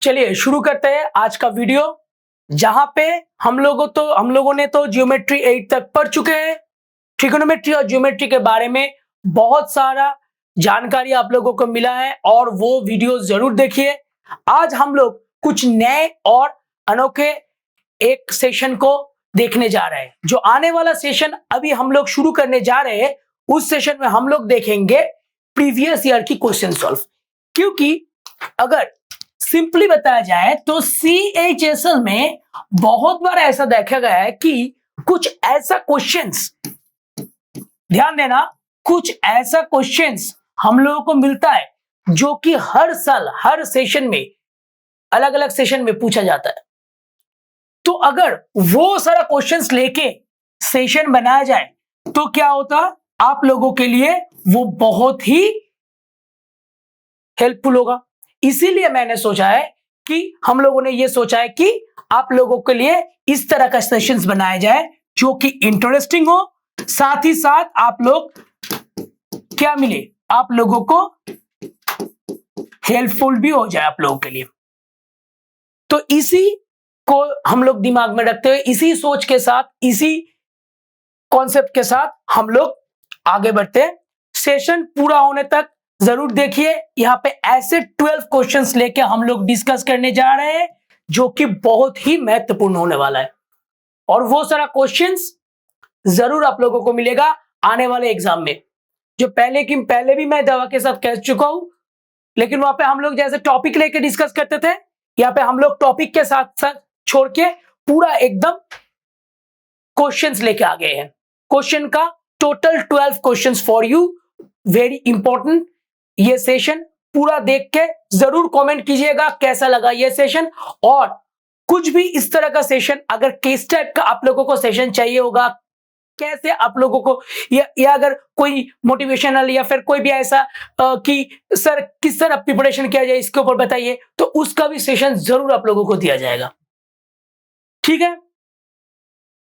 चलिए शुरू करते हैं आज का वीडियो, जहां पे हम लोगों ने तो ज्योमेट्री 8 तक पढ़ चुके हैं। ट्रिगोनोमेट्री और ज्योमेट्री के बारे में बहुत सारा जानकारी आप लोगों को मिला है और वो वीडियो जरूर देखिए। आज हम लोग कुछ नए और अनोखे एक सेशन को देखने जा रहे हैं। जो आने वाला सेशन अभी हम लोग शुरू करने जा रहे हैं, उस सेशन में हम लोग देखेंगे प्रीवियस ईयर की क्वेश्चन सॉल्व। क्योंकि अगर सिंपली बताया जाए तो CHSL में बहुत बार ऐसा देखा गया है कि कुछ ऐसा क्वेश्चंस, ध्यान देना, कुछ ऐसा क्वेश्चंस हम लोगों को मिलता है जो कि हर साल हर सेशन में अलग अलग सेशन में पूछा जाता है। तो अगर वो सारा क्वेश्चंस लेके सेशन बनाया जाए तो क्या होता, आप लोगों के लिए वो बहुत ही हेल्पफुल होगा। इसीलिए मैंने सोचा है कि हम लोगों ने ये सोचा है कि आप लोगों के लिए इस तरह का सेशंस बनाया जाए जो कि इंटरेस्टिंग हो, साथ ही साथ आप लोग क्या मिले, आप लोगों को हेल्पफुल भी हो जाए आप लोगों के लिए। तो इसी को हम लोग दिमाग में रखते हुए, इसी सोच के साथ, इसी कॉन्सेप्ट के साथ हम लोग आगे बढ़ते हैं। सेशन पूरा होने तक जरूर देखिए। यहां पे ऐसे 12 क्वेश्चंस लेके हम लोग डिस्कस करने जा रहे हैं जो कि बहुत ही महत्वपूर्ण होने वाला है, और वो सारा क्वेश्चंस जरूर आप लोगों को मिलेगा आने वाले एग्जाम में। जो पहले भी मैं दवा के साथ कह चुका हूं, लेकिन वहां पे हम लोग जैसे टॉपिक लेके डिस्कस करते थे, यहाँ पे हम लोग टॉपिक के साथ साथ छोड़ के पूरा एकदम क्वेश्चंस लेके आ गए हैं। क्वेश्चन का total 12 questions for you, very important. ये सेशन पूरा देख के जरूर कमेंट कीजिएगा कैसा लगा ये सेशन, और कुछ भी इस तरह का सेशन, अगर केस टाइप का आप लोगों को सेशन चाहिए होगा, कैसे आप लोगों को या अगर कोई मोटिवेशनल या फिर कोई भी ऐसा कि सर किस तरह प्रिपरेशन किया जाए इसके ऊपर बताइए, तो उसका भी सेशन जरूर आप लोगों को दिया जाएगा। ठीक है,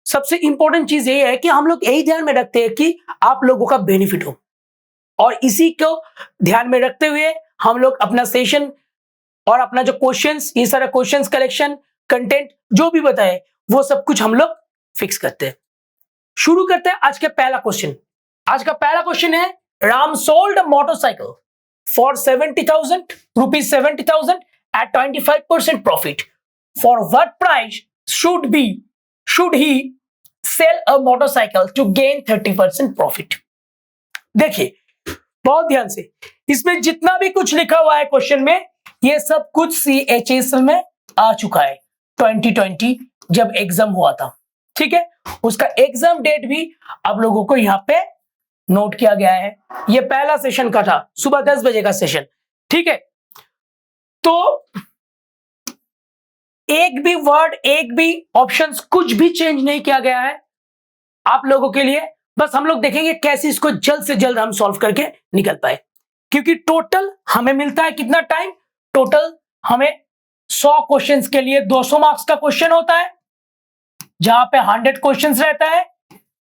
सबसे इंपॉर्टेंट चीज ये है कि हम लोग यही ध्यान में रखते हैं कि आप लोगों का बेनिफिट हो, और इसी को ध्यान में रखते हुए हम लोग अपना सेशन और अपना जो क्वेश्चंस, ये सारा क्वेश्चंस कलेक्शन, कंटेंट जो भी बताए वो सब कुछ हम लोग फिक्स करते हैं। शुरू करते हैं आज के पहला क्वेश्चन। आज का पहला क्वेश्चन है, Ram sold a motorcycle for 70,000 rupees 70,000 at 25% profit. For what price should he sell a motorcycle to gain 30% profit? देखिए बहुत ध्यान से, इसमें जितना भी कुछ लिखा हुआ है क्वेश्चन में, ये सब कुछ CHSL में आ चुका है 2020 जब एग्जाम हुआ था। ठीक है, उसका एग्जाम डेट भी आप लोगों को यहाँ पे नोट किया गया है। ये पहला सेशन का था, सुबह 10 बजे का सेशन। ठीक है, तो एक भी वर्ड, एक भी ऑप्शंस, कुछ भी चेंज नहीं किया गया है आप लोगों के लिए। बस हम लोग देखेंगे कैसे इसको जल्द से जल्द हम सॉल्व करके निकल पाए, क्योंकि टोटल हमें मिलता है कितना टाइम, टोटल हमें 100 क्वेश्चंस के लिए 200 मार्क्स का क्वेश्चन होता है, जहां पे 100 क्वेश्चंस रहता है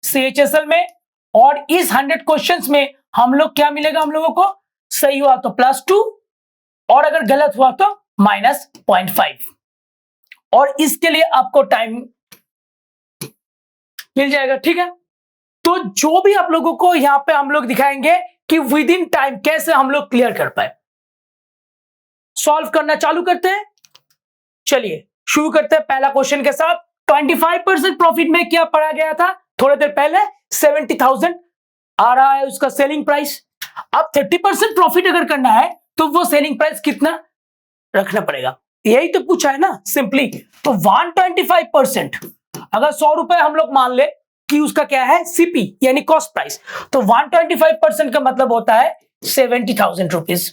CHSL में, और इस 100 क्वेश्चंस में हम लोग क्या मिलेगा, हम लोगों को सही हुआ तो +2 और अगर गलत हुआ तो -0.5, और इसके लिए आपको टाइम मिल जाएगा। ठीक है, तो जो भी आप लोगों को यहां पे हम लोग दिखाएंगे कि विद इन टाइम कैसे हम लोग क्लियर कर पाए। सॉल्व करना चालू करते हैं। चलिए शुरू करते हैं पहला क्वेश्चन के साथ। 25% प्रॉफिट में क्या पढ़ा गया था थोड़ी देर पहले, 70,000 आ रहा है उसका सेलिंग प्राइस। अब 30% प्रॉफिट अगर करना है तो वो सेलिंग प्राइस कितना रखना पड़ेगा, यही तो पूछा है ना सिंपली। तो 125%, अगर 100 रुपए हम लोग मान ले कि उसका क्या है CP यानी कॉस्ट प्राइस, तो 125% का मतलब होता है 70,000 रुपीज।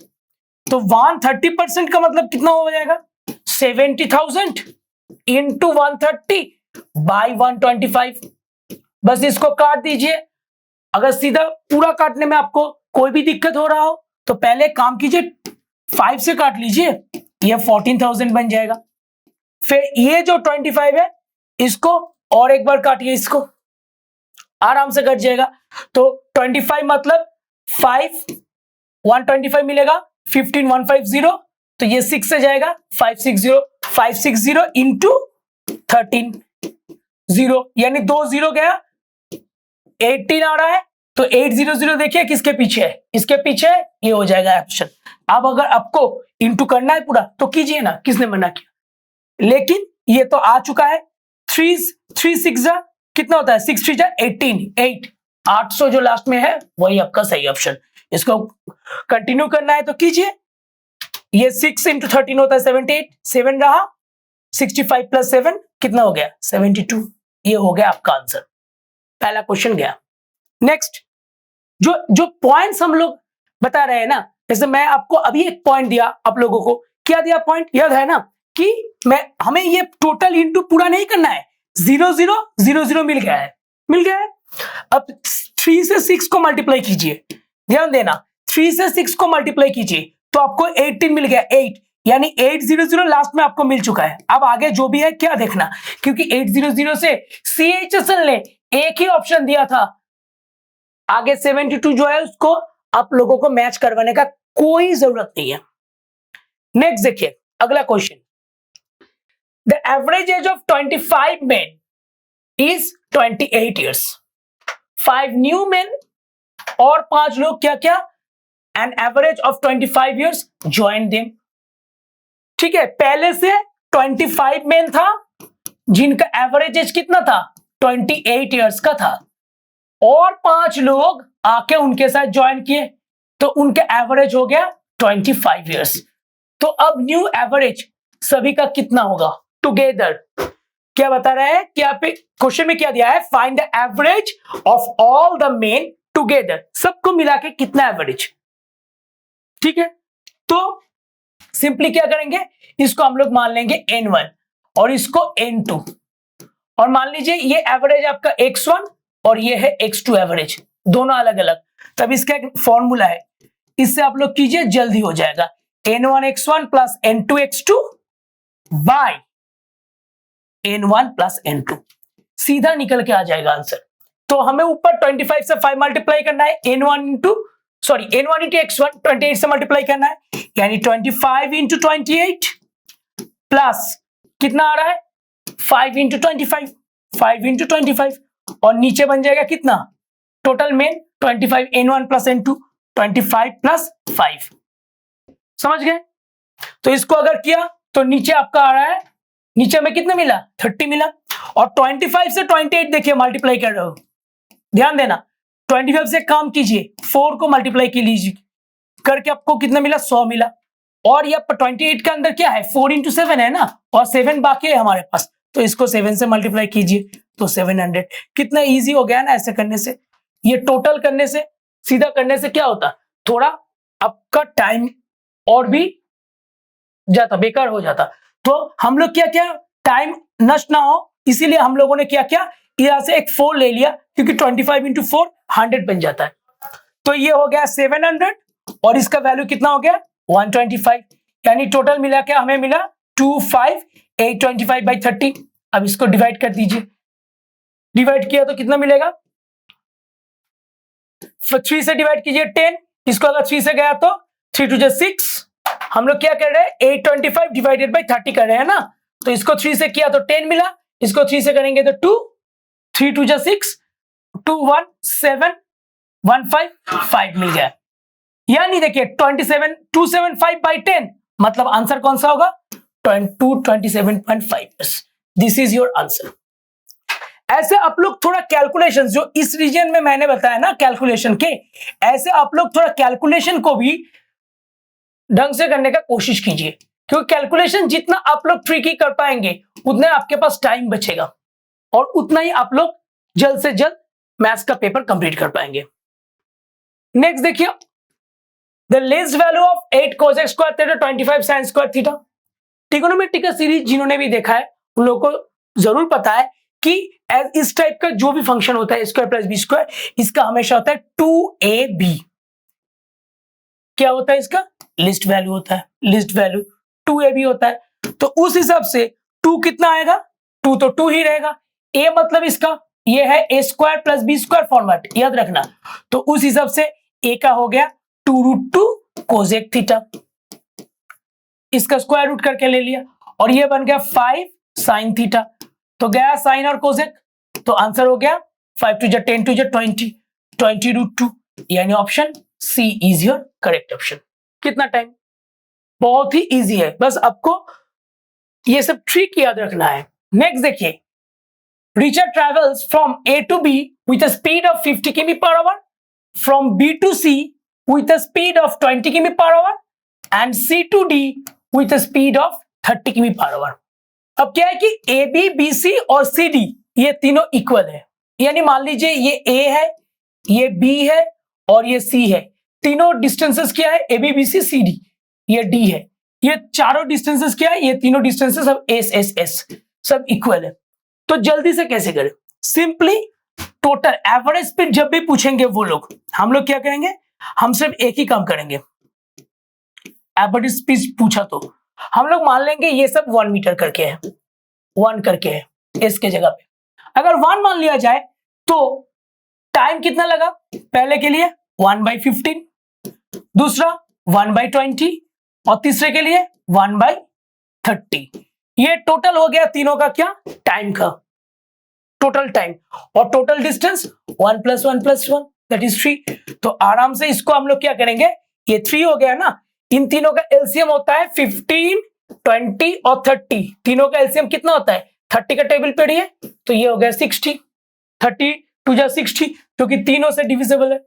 तो 130% का मतलब कितना हो जाएगा, 70,000 इंटू 130 बाई 125। बस इसको काट दीजिए। अगर सीधा पूरा काटने में आपको कोई भी दिक्कत हो रहा हो तो पहले काम कीजिए, 5 से काट लीजिए, ये 14,000 बन जाएगा। फिर ये जो 25 है इसको और एक बार काटिए, इसको आराम से कट जाएगा। तो 25 मतलब 5, 125 मिलेगा, 15,150 तो ये 6 से जाएगा 560 इंटू 13 0, यानी 2 0 गया, 18 आ रहा है। तो 800 देखिए किसके पीछे है, इसके पीछे है, ये हो जाएगा ऑप्शन। अब अगर आपको इंटू करना है पूरा तो कीजिए ना, किसने मना किया, लेकिन ये तो आ चुका है। 3 6 जा कितना होता है, 6 3 जा 18, 800 जो लास्ट में है वही आपका सही ऑप्शन। इसको कंटिन्यू करना है तो कीजिए। ये 6 इंटू 13 होता है 78, 7 रहा, 65 प्लस 7 कितना हो गया 72। ये हो गया आपका आंसर, पहला क्वेश्चन गया। नेक्स्ट, जो पॉइंट्स हम लोग बता रहे हैं ना, जैसे मैं आपको अभी एक पॉइंट दिया, आप लोगों को क्या दिया पॉइंट याद है ना, कि हमें ये टोटल इंटू पूरा नहीं करना है, 0 0 0 0 मिल गया है। अब 3 से 6 को मल्टीप्लाई कीजिए, ध्यान देना, 3 से 6 को मल्टीप्लाई कीजिए तो आपको 18 मिल गया, 8, यानी 800 लास्ट में आपको मिल चुका है। अब आगे जो भी है क्या देखना, क्योंकि 800 से CHSL ने एक ही ऑप्शन दिया था, आगे 72 जो है उसको आप लोगों को मैच करवाने का कोई जरूरत नहीं है। नेक्स्ट देखिए अगला question, the average age of 25 men is 28 years, 5 new men और 5 लोग क्या क्या, an average of 25 years join them. ठीक है, पहले से 25 men था जिनका एवरेज एज कितना था 28 years का था, और 5 लोग आके उनके साथ ज्वाइन किए तो उनका एवरेज हो गया 25 years। तो अब न्यू एवरेज सभी का कितना होगा टुगेदर, क्या बता रहा है कि आप क्वेश्चन में क्या दिया है, find the average of all the main together, सबको मिला के कितना एवरेज। ठीक है, तो सिंपली क्या करेंगे, इसको हम लोग मान लेंगे N1 और इसको N2, और मान लीजिए ये एवरेज आपका X1 और ये है X2 एवरेज, दोनों अलग अलग। तब इसका एक फॉर्मूला है, इससे आप लोग कीजिए जल्दी हो जाएगा, N1 X1 plus N2 X2 bye N1 plus N2, सीधा निकल के आ जाएगा आंसर। तो हमें ऊपर 25 से 5 मल्टीप्लाई करना है, N1 इंटू X1 28 से मल्टीप्लाई करना है, यानी 25 इंटू 28 प्लस कितना आ रहा है 5 इंटू 25, 5 इंटू 25, और नीचे बन जाएगा कितना total main 25, N1 plus N2 25 plus 5, समझ गए। तो इसको अगर किया तो नीचे आपका आ रहा है, नीचे में कितना मिला 30 मिला, और 25 से 28 देखिए मल्टीप्लाई कर रहे हो, ध्यान देना 25 से काम कीजिए, 4 को मल्टीप्लाई की लीजिए करके आपको कितना मिला 100 मिला, और ये 28 के अंदर क्या है 4 इंटू 7 है ना, और 7 बाकी है हमारे पास, तो इसको 7 से मल्टीप्लाई कीजिए तो 700। कितना इजी हो गया ना ऐसे करने से, ये टोटल करने से सीधा करने से क्या होता, थोड़ा आपका टाइम और भी जाता, बेकार हो जाता। तो हम लोग क्या क्या टाइम नष्ट ना हो, इसीलिए हम लोगों ने क्या क्या यहां से एक 4 ले लिया, क्योंकि 25 इंटू 4 100 बन जाता है। तो ये हो गया 700 और इसका वैल्यू कितना हो गया 125, यानी टोटल मिला के हमें मिला 25825 बाई 30। अब इसको डिवाइड कर दीजिए, डिवाइड किया तो कितना मिलेगा, 3 से डिवाइड कीजिए 10, इसको अगर 3 से गया तो 3 2 6, हम लोग क्या कर रहे हैं 825 डिवाइडेड बाई 30 कर रहे हैं ना, तो इसको 3 से किया तो 10 मिला, इसको 3 से करेंगे तो 2, 3 2 6, 2 1 7 1 5 5 मिल गया, यानी देखिए 275 बाई 10, मतलब आंसर कौन सा होगा 227.5। This is your answer. ऐसे आप लोग थोड़ा कैलकुलेशन जो इस रीजन में मैंने बताया ना कैलकुलेशन के, ऐसे आप लोग थोड़ा कैलकुलेशन को भी ढंग से करने का कोशिश कीजिए, क्योंकि कैलकुलेशन जितना आप लोग ट्रिकी कर पाएंगे उतना आपके पास टाइम बचेगा और उतना ही आप लोग जल्द से जल्द मैथ्स का पेपर कंप्लीट कर पाएंगे। नेक्स्ट देखिए, the least value of 8 cosec square theta 25 sin square theta. Trigonometry का सीरीज जिन्होंने भी देखा है उन लोगों को जरूर पता है कि इस टाइप का जो भी फंक्शन होता है स्क्वायर प्लस बी स्क्वायर, इसका हमेशा होता है 2ab। क्या होता है इसका लिस्ट वैल्यू होता है, लिस्ट वैल्यू 2ab होता है। तो उस हिसाब से 2 कितना आएगा, 2 तो 2 ही रहेगा, a मतलब इसका ये है a square plus B square format, याद रखना। तो उस हिसाब से a का हो गया 2√2 कोसेक थीटा। इसका स्क्वायर रूट करके ले लिया और ये बन गया 5 साइन थीटा। तो गया साइन और कोसेक, तो आंसर हो गया 5 टू 10 टू 20 20 रूट 2, यानी option C is your correct option. कितना टाइम? बहुत ही इजी है, बस आपको ये सब ट्रिक याद रखना है। नेक्स्ट देखिए, Richard travels from A to B with a speed of 50 किमी per hour, from B to C with a speed of 20 किमी per hour and C to D with a speed of 30 किमी per our. अब क्या है कि ए B, B सी और सी D ये तीनों इक्वल है, यानी मान लीजिए ये ए है, ये बी है और ये सी है। तीनों डिस्टेंसेस क्या है? A B B C C D, ये डी है। ये चारों डिस्टेंसेस क्या है? ये तीनों डिस्टेंसेस सब एस एस एस सब इक्वल है। तो जल्दी से कैसे करें? सिंपली टोटल एवरेज स्पीड जब भी पूछेंगे वो लोग, हम लोग क्या करेंगे? हम सिर्फ एक ही काम करेंगे। एवरेज स्पीड पूछा तो हम लोग मान लेंगे ये सब 1 मीटर करके है, 1 करके है एस के जगह पे। अगर 1 मान लिया जाए तो टाइम कितना लगा? पहले के लिए 1/15, दूसरा 1/20 और तीसरे के लिए 1/30। ये टोटल हो गया तीनों का क्या? टाइम का टोटल टाइम। और टोटल डिस्टेंस 1 + 1 + 1 दैट इज 3। तो आराम से इसको हम लोग क्या करेंगे? ये 3 हो गया ना, इन तीनों का एलसीएम होता है 15, 20 और 30। तीनों का एलसीएम कितना होता है? 30 का टेबल पे है, तो ये हो गया 60। 30 2 जा 60, क्योंकि तीनों से डिविजिबल है,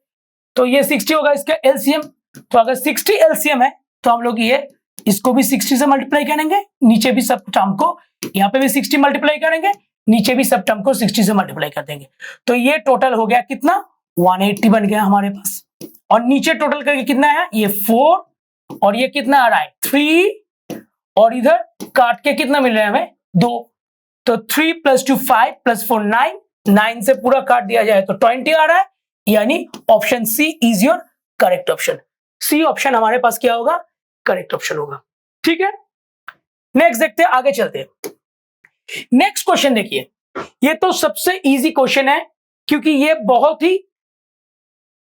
तो ये 60 होगा इसका एलसीएम। तो अगर 60 एलसीएम है तो हम लोग ये इसको भी 60 से मल्टीप्लाई करेंगे, नीचे भी सब टर्म को, यहाँ पे भी 60 मल्टीप्लाई करेंगे, नीचे भी सब टर्म को 60 से मल्टीप्लाई कर देंगे। तो ये टोटल हो गया कितना? 180 बन गया हमारे पास। और नीचे टोटल करके कितना है? ये 4 और ये कितना आ रहा है? 3 और इधर काट के कितना मिल रहा है हमें? 2। तो 3 + 2 5 + 4 9, 9 से पूरा काट दिया जाए तो 20 आ रहा है, यानी option C is your correct option. C option हमारे पास क्या होगा? करेक्ट ऑप्शन होगा। ठीक है, नेक्स्ट देखते हैं, आगे चलते हैं। नेक्स्ट क्वेश्चन देखिए, ये तो सबसे इजी क्वेश्चन है, क्योंकि ये बहुत ही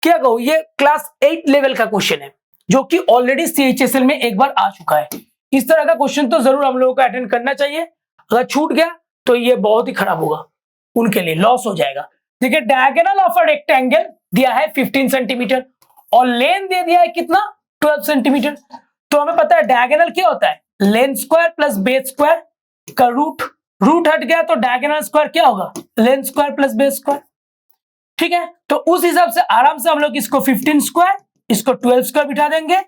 क्या कहूं, ये क्लास 8 लेवल का क्वेश्चन है, जो कि ऑलरेडी सीएचएसएल में एक बार आ चुका है। इस तरह का क्वेश्चन तो जरूर हम लोगों को अटेंड करना चाहिए। अगर छूट गया तो ये बहुत ही खराब होगा, उनके लिए लॉस हो जाएगा। देखिए, डायगोनल ऑफ अ रेक्टेंगल दिया है 15 सेंटीमीटर और लेंथ दे दिया है कितना? 12 सेंटीमीटर। तो हमें पता है डायगोनल क्या होता है? Length square plus base square का रूट। रूट हट गया तो डायगोनल स्क्वायर क्या होगा? Length square plus base square. ठीक है, तो उस हिसाब से आराम से हम लोग इसको 15 स्क्वायर, इसको 12 स्क्वायर बिठा देंगे,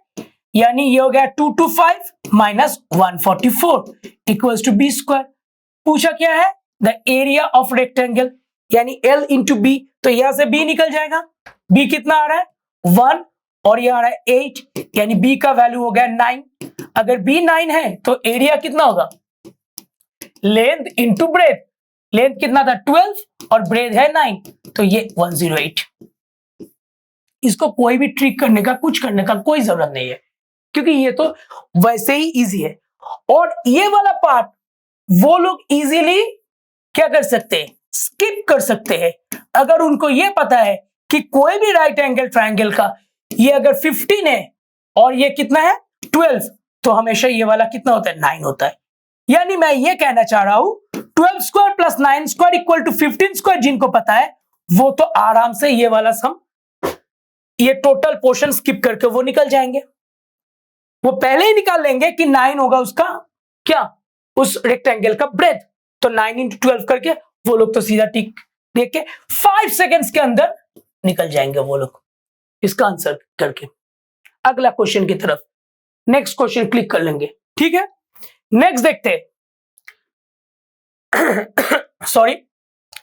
यानी ये हो गया 225 minus 144 equals to B square. पूछा क्या है? द एरिया ऑफ रेक्टेंगल, यानी L इंटू बी। तो यहां से B निकल जाएगा। B कितना आ रहा है? 1 और ये आ रहा है 8, यानी B का वैल्यू हो गया 9। अगर B 9 है तो एरिया कितना होगा? Length into breadth. लेंथ कितना था? 12 और ब्रेथ है 9, तो ये 108। इसको कोई भी ट्रिक करने का, कुछ करने का कोई जरूरत नहीं है, क्योंकि ये तो वैसे ही इजी है। और ये वाला पार्ट वो लोग इजीली क्या कर सकते हैं? स्किप कर सकते हैं। अगर उनको ये पता है कि कोई भी राइट एंगल ट्रायंगल का ये अगर 15 है और ये कितना है? 12, तो हमेशा ये वाला कितना होता है? 9 होता है। यानी मैं ये कहना चाह रहा हूं 12 square plus 9 square equal to 15 square, जिनको पता है वो तो आराम से ये वाला सम, ये टोटल पोर्शन स्किप करके वो निकल जाएंगे। वो पहले ही निकाल लेंगे कि 9 होगा उसका क्या? उस रेक्टेंगल का ब्रेथ। तो 9 × 12 करके वो लोग तो सीधा टिक देख के 5 सेकेंड्स के अंदर निकल जाएंगे वो लोग इसका आंसर करके। अगला क्वेश्चन की तरफ, नेक्स्ट क्वेश्चन क्लिक कर लेंगे। ठीक है, नेक्स्ट देखते हैं। सॉरी,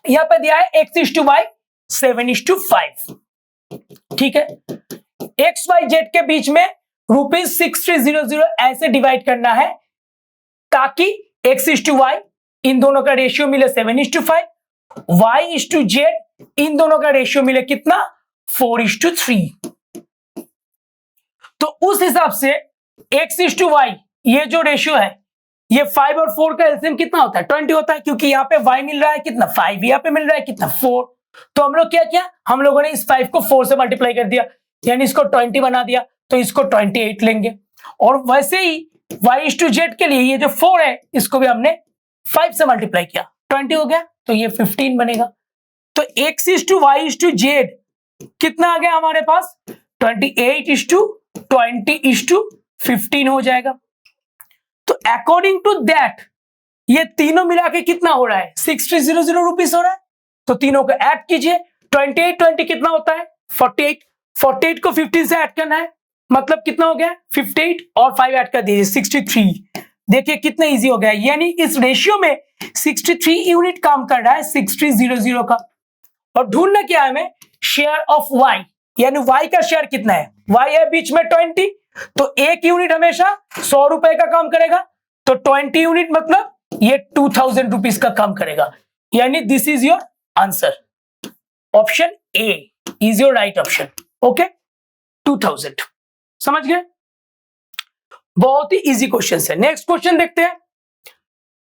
यहां पे दिया है x/y 7:5। ठीक है, XYZ के बीच में ₹6300 ऐसे डिवाइड करना है ताकि x/y इन दोनों का रेशियो मिले 7:5, y/z इन दोनों का रेशियो मिले कितना? 4:3। तो उस हिसाब से x/y ये जो रेशियो है, ये 5 और 4 का एलसीएम कितना होता है? 20 होता है, क्योंकि यहाँ पे y मिल रहा है कितना? 5, यहाँ पे मिल रहा है कितना? 4। तो हम लोग क्या किया? हम लोगों ने इस 5 को 4 से मल्टीप्लाई कर दिया, यानी इसको 20 बना दिया, तो इसको 28 लेंगे। और वैसे ही y/z के लिए ये जो 4 है इसको भी हमने 5 से मल्टीप्लाई किया, 20 हो गया, तो ये 15 बनेगा। तो x/y/z कितना आ गया हमारे पास, 28/20/15 हो जाएगा। तो अकॉर्डिंग टू दैट ये तीनों मिला के कितना हो रहा है, 6300 रुपीस हो रहा है। तो तीनों को ऐड कीजिए, 28 कितना होता है, 48 को 15 से ऐड करना है, मतलब कितना हो गया 58 और 5 ऐड कर दीजिए 63। देखिए कितना इजी हो गया, यानी इस रेशियो में 63 यूनिट काम कर रहा है 6300 का। और ढूंढना क्या है हमें, शेयर ऑफ y, यानी y का शेयर कितना है, y है बीच में 20, तो एक यूनिट हमेशा 100 रुपए का काम करेगा, तो 20 यूनिट मतलब ये 2000 रुपीज का काम करेगा, यानी this is your answer. Option A is your right option. Okay, 2000। समझ गए, बहुत ही इजी क्वेश्चन है। नेक्स्ट क्वेश्चन देखते हैं,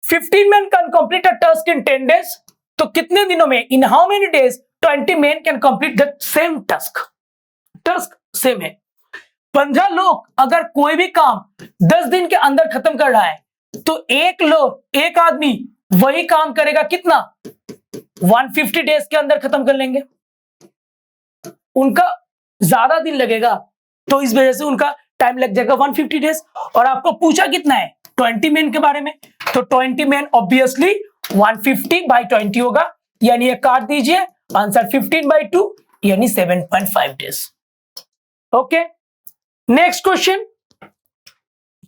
15 men can complete a task in 10 days, तो कितने दिनों में, इन how many days 20 men can complete the same task, task same है। 15 लोग अगर कोई भी काम 10 दिन के अंदर खत्म कर रहा है, तो एक आदमी वही काम करेगा कितना, 150 डेज के अंदर खत्म कर लेंगे। उनका ज्यादा दिन लगेगा, तो इस वजह से उनका टाइम लग जाएगा 150 डेज। और आपको पूछा कितना है, 20 मेन के बारे में, तो 20 मेन ऑब्वियसली 150/20 होगा, यानी ये काट दीजिए, आंसर 15/2 यानी 7.5 डेज। ओके, नेक्स्ट क्वेश्चन,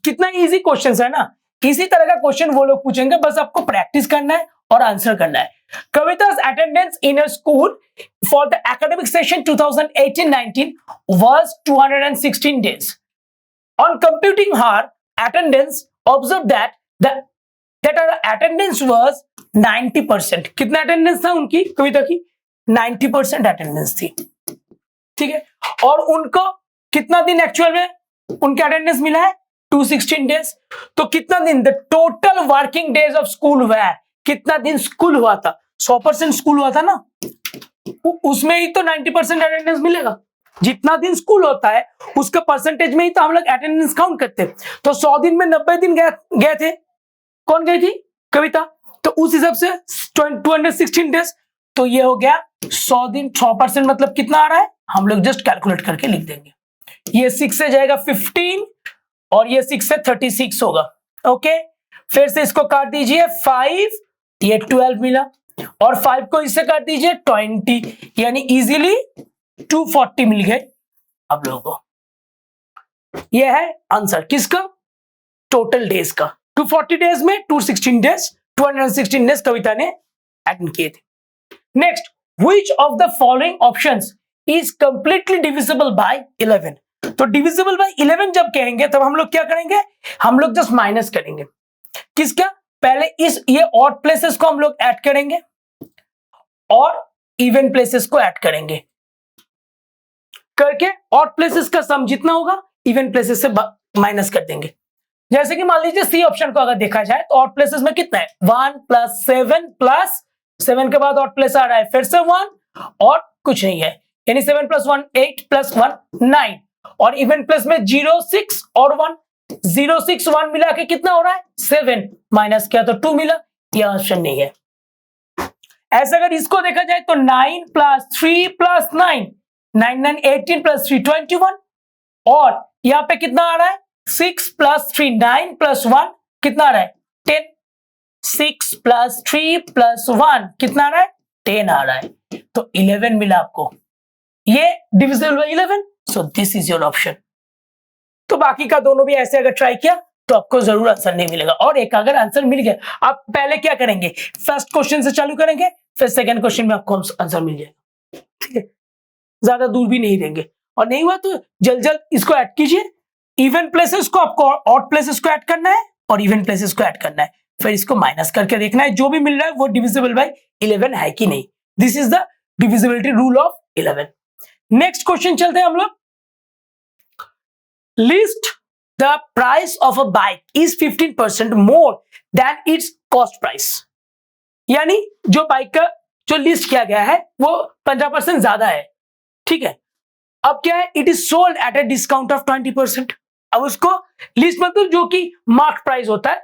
कितना इजी क्वेश्चन है ना, इसी तरह का क्वेश्चन वो लोग पूछेंगे, बस आपको प्रैक्टिस करना है और आंसर करना है। Kavita's attendance in a school for the academic session 2018-19 was 216 days. On computing her attendance, observe that her attendance was 90%. कितना अटेंडेंस था उनकी, कविता की 90% अटेंडेंस थी, ठीक है। और उनको कितना दिन एक्चुअल में उनके अटेंडेंस मिला है, 216 डेज। तो कितना दिन, the total working days of school were, कितना दिन स्कूल हुआ था, 100% स्कूल हुआ था ना, उसमें ही तो 90% अटेंडेंस मिलेगा। जितना दिन स्कूल होता है उसके परसेंटेज में ही तो हम लोग अटेंडेंस काउंट करते हैं। तो 100 दिन में 90 दिन गए थे, कौन गई थी, कविता, तो उस हिसाब से 216 डेज, तो ये हो गया 100 दिन, 100% मतलब कितना आ रहा है, हम लोग जस्ट कैलकुलेट करके लिख देंगे। ये 6 से जाएगा 15 और ये 6 से 36 होगा। ओके, फिर से इसको काट दीजिए 5, ये 12 मिला, और 5 को इससे काट दीजिए 20, यानी इजीली 240 मिल गए आप लोगों को। ये है आंसर किसका, टोटल डेज का। 240 डेज में 216 डेज कविता ने अटेंड किए थे। Next, which of the following options is completely divisible by 11। तो डिविजिबल बाय 11 जब कहेंगे तब हम लोग क्या करेंगे, हम लोग जस्ट माइनस करेंगे। किसका, पहले ये ऑड प्लेसेस को हम लोग ऐड करेंगे और इवन प्लेसेस को ऐड करेंगे, करके ऑड प्लेसेस का सम जितना होगा इवन प्लेसेस से माइनस कर देंगे। जैसे कि मान लीजिए सी ऑप्शन को अगर देखा जाए तो ऑड प्लेसेस में कितना है, 1 + 7 के बाद ऑड प्लेस आ रहा है फिर से 1 और कुछ नहीं है, यानी 7 + 1 8 + 1 9, और इवन प्लेस में 0 6 और 1, 0 6 1 मिला के कितना हो रहा है 7, माइनस किया तो 2 मिला, यह ऑप्शन नहीं है। ऐसा अगर इसको देखा जाए तो 9 + 3 + 9, 9 9 18 + 3 21, और यहां पे कितना आ रहा है 6 + 3 9 + 1 कितना आ रहा है 10, 6 + 3 + 1 कितना आ रहा है 10 आ रहा है, तो 11 मिला आपको, ये divisible by 11, so this is your option. तो बाकी का दोनों भी ऐसे अगर ट्राई किया तो आपको जरूर आंसर नहीं मिलेगा, और एक अगर आंसर मिल गया आप पहले क्या करेंगे, फर्स्ट क्वेश्चन से चालू करेंगे, फिर सेकंड क्वेश्चन में आपको आंसर मिल जाएगा, ठीक है, ज्यादा दूर भी नहीं देंगे। और नहीं हुआ तो जल्द इसको ऐड कीजिए, इवन प्लेसेस को आपको ऑड प्लेसेस को ऐड करना है और इवन प्लेसेस को ऐड करना है, फिर इसको माइनस करके देखना है जो भी मिल रहा है वो डिविजिबल बाय 11 है कि नहीं। This is the divisibility rule of 11। Next question चलते हैं हम लोग, list the price of a bike is 15% more than it's cost price, यानी जो बाइक का जो लिस्ट किया गया है वो 15% ज्यादा है, ठीक है। अब क्या है, it is sold at a discount of 20%। अब उसको लिस्ट मतलब जो कि मार्क प्राइस होता है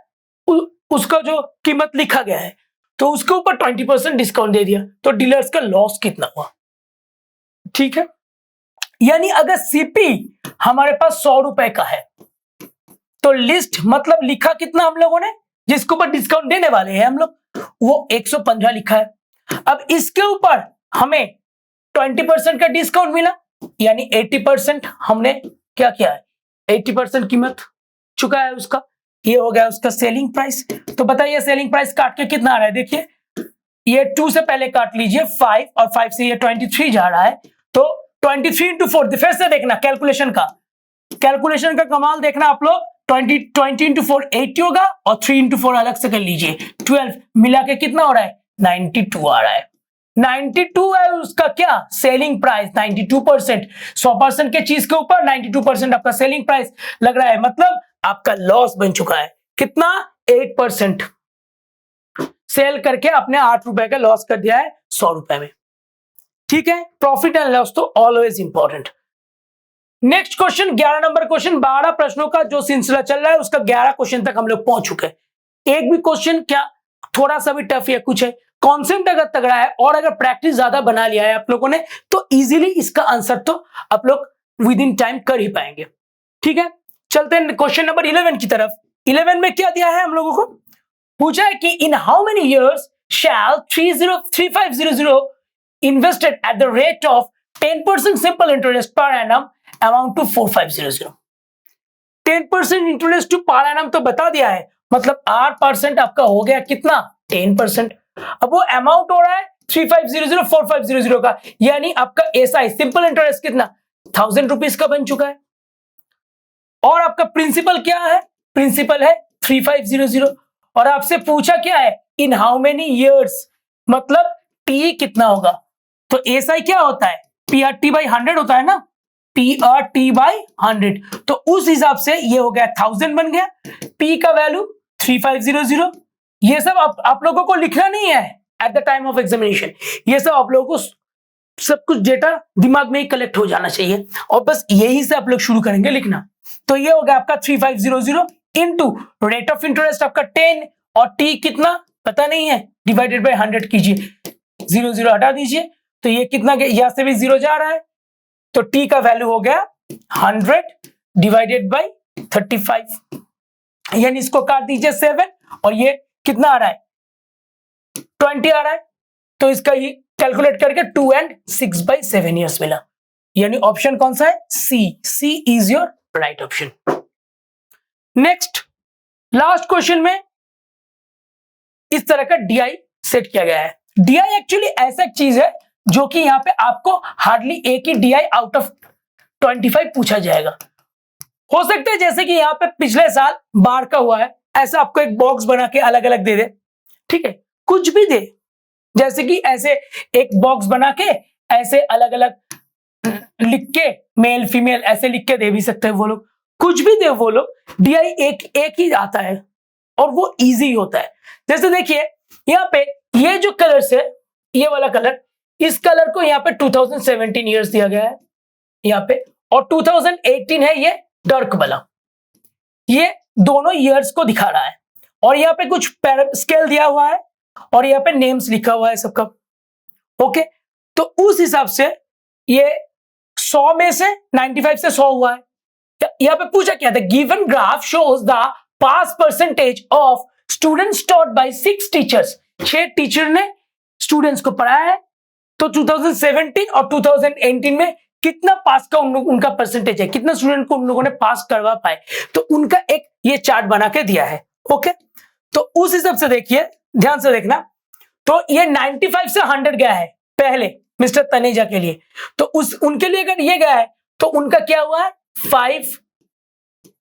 उसका जो कीमत लिखा गया है, तो उसके ऊपर 20% डिस्काउंट दे दिया, तो डीलर्स का लॉस कितना हुआ? ठीक है, यानी अगर सीपी हमारे पास 100 रुपए का है तो लिस्ट मतलब लिखा कितना हम लोगों ने, जिसके ऊपर डिस्काउंट देने वाले हैं हम लोग, वो 115 लिखा है। अब इसके ऊपर हमें 20% का डिस्काउंट मिला, यानी 80% हमने क्या किया है, 80% कीमत चुका है उसका, ये हो गया उसका सेलिंग प्राइस। तो बताइए सेलिंग प्राइस काट के कितना आ रहा है, देखिए ये 2 से पहले काट लीजिए 5 और 5 से ये 23 जा रहा है, तो 23 इंटू 4, फिर से देखना कैलकुलेशन का कमाल देखना आप लोग, 20 इंटू 4 80 होगा और 3 इंटू 4 अलग से कर लीजिए 12, मिला के कितना हो रहा है 92 आ रहा है। 92 है उसका क्या सेलिंग प्राइस, 92%, 100% के चीज के ऊपर 92% आपका सेलिंग प्राइस लग रहा है, मतलब आपका लॉस बन चुका है कितना 8%, सेल करके आपने 8 रुपए का लॉस कर दिया है 100 रुपए में। ठीक है, प्रॉफिट एंड लॉस तो always important. Next question 11 number question, 12 प्रश्नों का जो सिलसिला चल रहा है उसका 11 क्वेश्चन तक हम लोग पहुंच चुके हैं। एक भी क्वेश्चन क्या थोड़ा सा भी टफ या कुछ है, कॉन्सेप्ट अगर तगड़ा है और अगर प्रैक्टिस ज्यादा बना लिया है आप लोगों ने तो इजीली इसका आंसर तो आप लोग विद इन टाइम कर ही पाएंगे। ठीक है, चलते हैं क्वेश्चन नंबर 11 की तरफ। 11 में क्या दिया है हम लोगों को, पूछा है कि in how many years shall 3500 invested at the rate of 10% simple interest per annum amount to 4500। 10% interest to per annum तो बता दिया है, मतलब 8% आपका हो गया कितना 10%। अब वो अमाउंट हो रहा है 3500 4500 का, यानी आपका एसआई सिंपल इंटरेस्ट कितना 1000 रुपीज का बन चुका है। और आपका प्रिंसिपल क्या है, प्रिंसिपल है 3500, और आपसे पूछा क्या है इन हाउ मेनी इयर्स, मतलब टी कितना होगा, तो एसआई क्या होता है पीआरटी बाई 100 होता है ना, पीआरटी बाई 100, तो उस हिसाब से ये हो गया 1000 बन गया, पी का वैल्यू 3500। ये सब आप लोगों को लिखना नहीं है at the time of examination, ये सब आप लोगों को सब कुछ डेटा दिमाग में ही कलेक्ट हो जाना चाहिए, और बस यही से आप लोग शुरू करेंगे लिखना। तो ये हो गया आपका 3500 इंटू रेट ऑफ इंटरेस्ट आपका 10 और टी कितना पता नहीं है, डिवाइडेड बाई 100 कीजिए, 0 हटा दीजिए, तो ये कितना यहां से भी 0 जा रहा है, तो टी का वैल्यू हो गया 100 डिवाइडेड बाई 35, यानी इसको काट दीजिए 7 और ये कितना आ रहा है 20 आ रहा है, तो इसका ही कैलकुलेट करके 2 and 6/7 ईयर्स मिला, यानी ऑप्शन कौन सा है C is your right option. Next last question में इस तरह का डीआई सेट किया गया है। डीआई एक्चुअली ऐसा चीज है जो कि यहां पे आपको हार्डली एक ही डीआई आउट ऑफ 25 पूछा जाएगा। हो सकता है जैसे कि यहां पे पिछले साल बार का हुआ है, ऐसा आपको एक बॉक्स बना के अलग अलग दे दे, ठीक है, कुछ भी दे, जैसे कि ऐसे एक बॉक्स बना के ऐसे अलग अलग लिख के मेल फीमेल ऐसे लिख के दे भी सकते हैं वो लोग, कुछ भी दे वो लोग, डीआई एक ही आता है और वो इजी होता है। जैसे देखिए यहाँ पे ये जो कलर है, ये वाला कलर, इस कलर को यहाँ पे 2017 ईयर्स दिया गया है यहाँ पे, और 2018 है ये डार्क वाला, ये दोनों ईयर्स को दिखा रहा है, और यहाँ पे कुछ स्केल दिया हुआ है और यहाँ पे नेम्स लिखा हुआ है सबका। ओके, तो उस हिसाब से ये 100 में से 95 से 100 हुआ है। यहाँ पे पूछा क्या था, given graph shows the pass percentage of students taught by 6 teachers, 6 teacher ने स्टूडेंट्स को पढ़ाया है, तो 2017 और 2018 में कितना पास का उनका परसेंटेज है, कितना स्टूडेंट को उन लोगों ने पास करवा पाए, तो उनका एक ये चार्ट बना के दिया है। ओके, तो उस हिसाब से देखिए, ध्यान से देखना, तो ये 95 से 100 गया है पहले मिस्टर तनेजा के लिए, तो उनके लिए अगर ये गया है तो उनका क्या हुआ है 5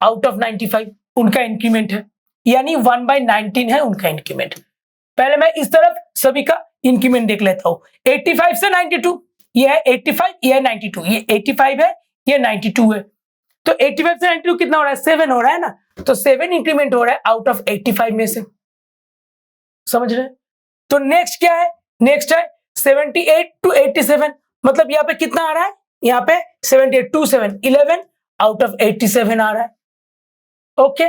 आउट ऑफ 95 उनका इंक्रीमेंट है, यानी 1/19 है उनका इंक्रीमेंट। पहले मैं इस तरफ सभी का इंक्रीमेंट देख लेता हूं, 85 से 92, ये है 85, ये है 92, ये 85 है, ये 92 है, तो 85 से 92 कितना हो रहा है 7 हो रहा है ना, तो 7 इंक्रीमेंट हो रहा है आउट ऑफ 85 में से, समझ रहे हैं। तो नेक्स्ट क्या है, नेक्स्ट है 78 to 87, मतलब यहाँ पे कितना आ रहा है, यहाँ पे 78 to 7 11 आउट ऑफ 87 आ रहा है, ओके,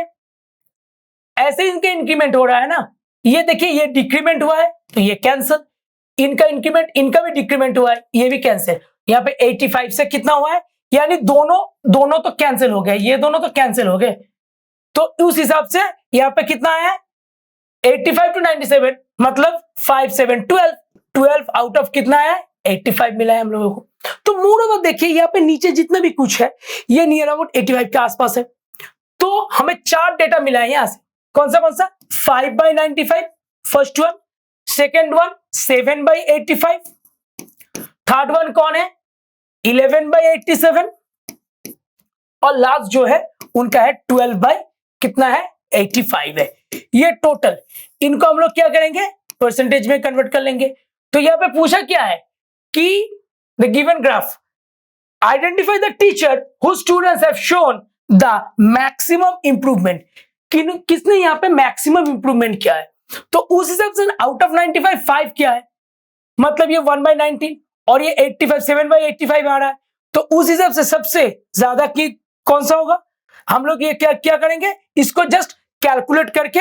ऐसे इनके इंक्रीमेंट हो रहा है ना, ये देखिए ये डिक्रीमेंट हुआ है तो ये कैंसिल, इनका इंक्रीमेंट, इनका भी डिक्रीमेंट हुआ है, ये भी कैंसिल। यहाँ पे 85 से कितना हुआ है, यानी दोनों तो कैंसिल हो गए, ये दोनों तो कैंसिल हो गए, तो उस हिसाब से यहाँ पे कितना है 85 to 97, मतलब 5 7 12, 12 आउट ऑफ कितना है 85 मिला है हम लोगों को। तो मोर ओवर देखिए यहाँ पे नीचे जितना भी कुछ है ये नियर अबाउट 85 के आसपास है। तो हमें 4 डेटा मिला है यहाँ से, कौन सा 5/95 first one, second one 7/85, third one कौन है 11/87, और लास्ट जो है उनका है 12/85 है। ये टोटल, इनको हम लोग क्या करेंगे परसेंटेज में कन्वर्ट कर लेंगे। तो यहाँ पे पूछा क्या है कि the given graph identify the teacher who students have shown the maximum improvement, किसने यहाँ पे मैक्सिमम इंप्रूवमेंट किया है, तो उस हिसाब से आउट ऑफ 95 5 क्या है, मतलब ये 1/19 और ये 85 7/85 आ रहा है, तो उस हिसाब से सबसे ज्यादा की कौन सा होगा। हम लोग ये क्या करेंगे, इसको जस्ट कैलकुलेट करके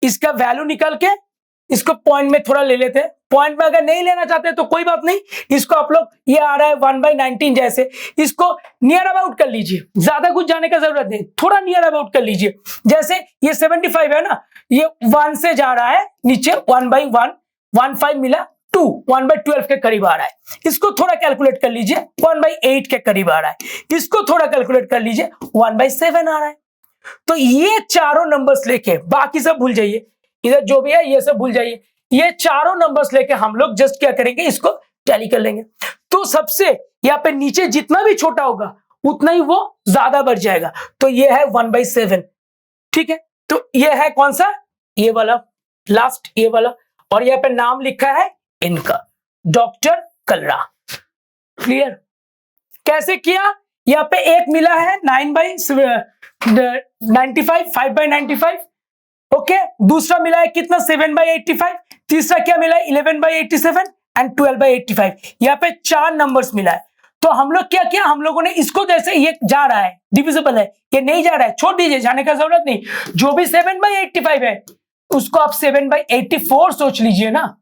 इसका वैल्यू निकाल के इसको पॉइंट में थोड़ा ले लेते हैं। पॉइंट में अगर नहीं लेना चाहते तो कोई बात नहीं, इसको आप लोग ये आ रहा है 1/19 जैसे, इसको नियर अबाउट कर लीजिए, ज्यादा कुछ जाने का जरूरत नहीं, थोड़ा नियर अबाउट कर लीजिए। जैसे ये 75 है ना, ये 1 से जा रहा है नीचे 1/1 15 मिला 2 1/12 के करीब आ रहा है, इसको थोड़ा कैलकुलेट कर लीजिए 1/8 के करीब आ रहा है, इसको थोड़ा कैलकुलेट कर लीजिए 1/7 आ रहा है। तो ये चारों नंबर्स लेके, बाकी सब भूल जाइए, इधर जो भी है ये सब भूल जाइए, ये चारों नंबर्स लेके हम लोग जस्ट क्या करेंगे इसको टैली कर लेंगे। तो सबसे यहाँ पे नीचे जितना भी छोटा होगा उतना ही वो ज्यादा बढ़ जाएगा, तो ये है 1/7, ठीक है। तो ये है कौन सा, ये वाला लास्ट, ये वाला, और यहाँ पे नाम लिखा है इनका डॉक्टर कलरा। क्लियर, कैसे किया, यहाँ पे एक मिला है 9/95 5/95, ओके, दूसरा मिला है कितना 7/85, तीसरा क्या मिला है 11/87 एंड 12/85, यहाँ पे 4 नंबर्स मिला है। तो हम लोग क्या किया, हम लोगों ने इसको, जैसे ये जा रहा है डिविजिबल है, ये नहीं जा रहा है छोड़ दीजिए, जाने का जरूरत नहीं, जो भी 7/85 है उसको आप 7/84 सोच लीजिए ना,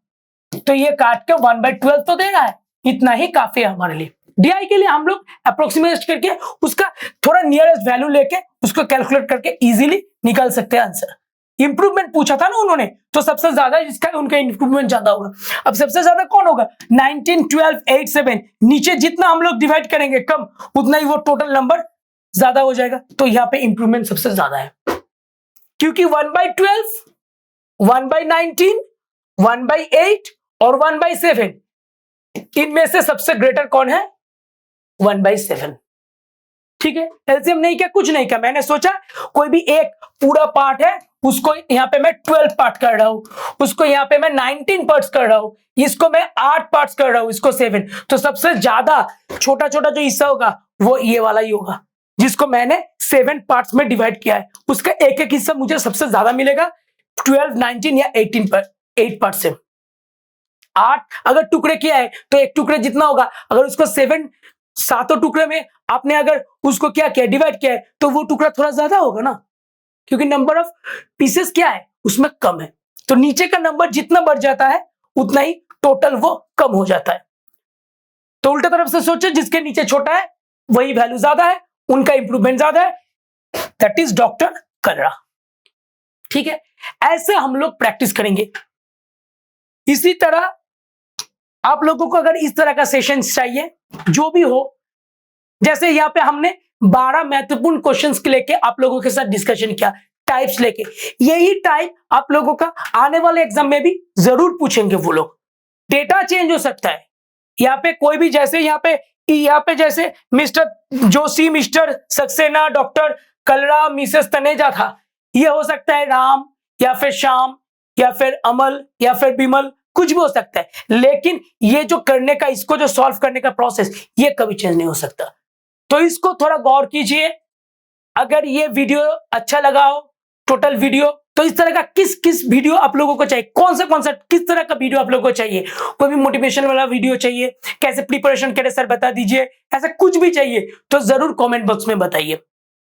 तो ये काट के 1/12 तो दे रहा है, इतना ही काफी है हमारे लिए। डीआई के लिए हम लोग अप्रोक्सीमेट करके उसका थोड़ा नियरेस्ट वैल्यू लेके उसको कैलकुलेट करके इजीली निकाल सकते हैं आंसर। इंप्रूवमेंट पूछा था ना उन्होंने, तो सबसे ज्यादा जिसका उनका इंप्रूवमेंट ज्यादा होगा। अब सबसे ज्यादा कौन होगा 19 12 8 7, नीचे जितना हम लोग डिवाइड करेंगे कम उतना ही वो टोटल नंबर ज्यादा हो जाएगा, तो यहाँ पे इंप्रूवमेंट सबसे ज्यादा है, क्योंकि 1/12 1/19 1/8 और 1/7, इनमें से सबसे ग्रेटर कौन है 1/7, ठीक है। एलसीएम नहीं किया, कुछ नहीं किया, मैंने सोचा कोई भी एक पूरा पार्ट है उसको यहाँ पे मैं 12 पार्ट कर रहा हूं, उसको यहाँ पे मैं 19 पार्ट्स कर रहा हूं, इसको मैं 8 पार्ट्स कर रहा हूं, इसको 7, तो सबसे ज्यादा छोटा छोटा जो हिस्सा होगा वो ये वाला ही होगा, जिसको मैंने 7 पार्ट्स में डिवाइड किया है, उसका एक एक हिस्सा मुझे सबसे ज्यादा मिलेगा 12 19 या 18 पर 8 पार्ट से। 8 अगर टुकड़े किया है तो एक टुकड़े जितना होगा, अगर उसको 7 टुकड़े में आपने अगर उसको क्या किया डिवाइड किया है तो वो टुकड़ा थोड़ा ज्यादा होगा ना, क्योंकि नंबर ऑफ पीसेस क्या है उसमें कम है, तो नीचे का नंबर जितना बढ़ जाता है उतना ही टोटल वो कम हो जाता है। तो उल्टा तरफ से सोचे, जिसके नीचे छोटा है वही वैल्यू ज्यादा है, उनका इंप्रूवमेंट ज्यादा है, दैट इज डॉक्टर कलरा, ठीक है। ऐसे हम लोग प्रैक्टिस करेंगे। इसी तरह आप लोगों को अगर इस तरह का सेशन चाहिए जो भी हो, जैसे यहाँ पे हमने 12 महत्वपूर्ण क्वेश्चंस के लेके आप लोगों के साथ डिस्कशन किया, टाइप्स लेके, यही टाइप आप लोगों का आने वाले एग्जाम में भी जरूर पूछेंगे वो लोग। डेटा चेंज हो सकता है, यहाँ पे कोई भी, जैसे यहाँ पे जैसे mister Joshi, mister Saxena, doctor कलरा, मिसेस तनेजा था, ये हो सकता है राम या फिर श्याम या फिर अमल या फिर बिमल, कुछ भी हो सकता है, लेकिन ये जो करने का, इसको जो सॉल्व करने का प्रोसेस, ये कभी चेंज नहीं हो सकता। तो इसको थोड़ा गौर कीजिए। अगर ये वीडियो अच्छा लगा हो, टोटल वीडियो, तो इस तरह का किस वीडियो आप लोगों को चाहिए, कौन सा किस तरह का वीडियो आप लोगों को चाहिए, कोई भी मोटिवेशन वाला वीडियो चाहिए, कैसे प्रिपरेशन करें सर बता दीजिए, ऐसा कुछ भी चाहिए तो जरूर कमेंट बॉक्स में बताइए।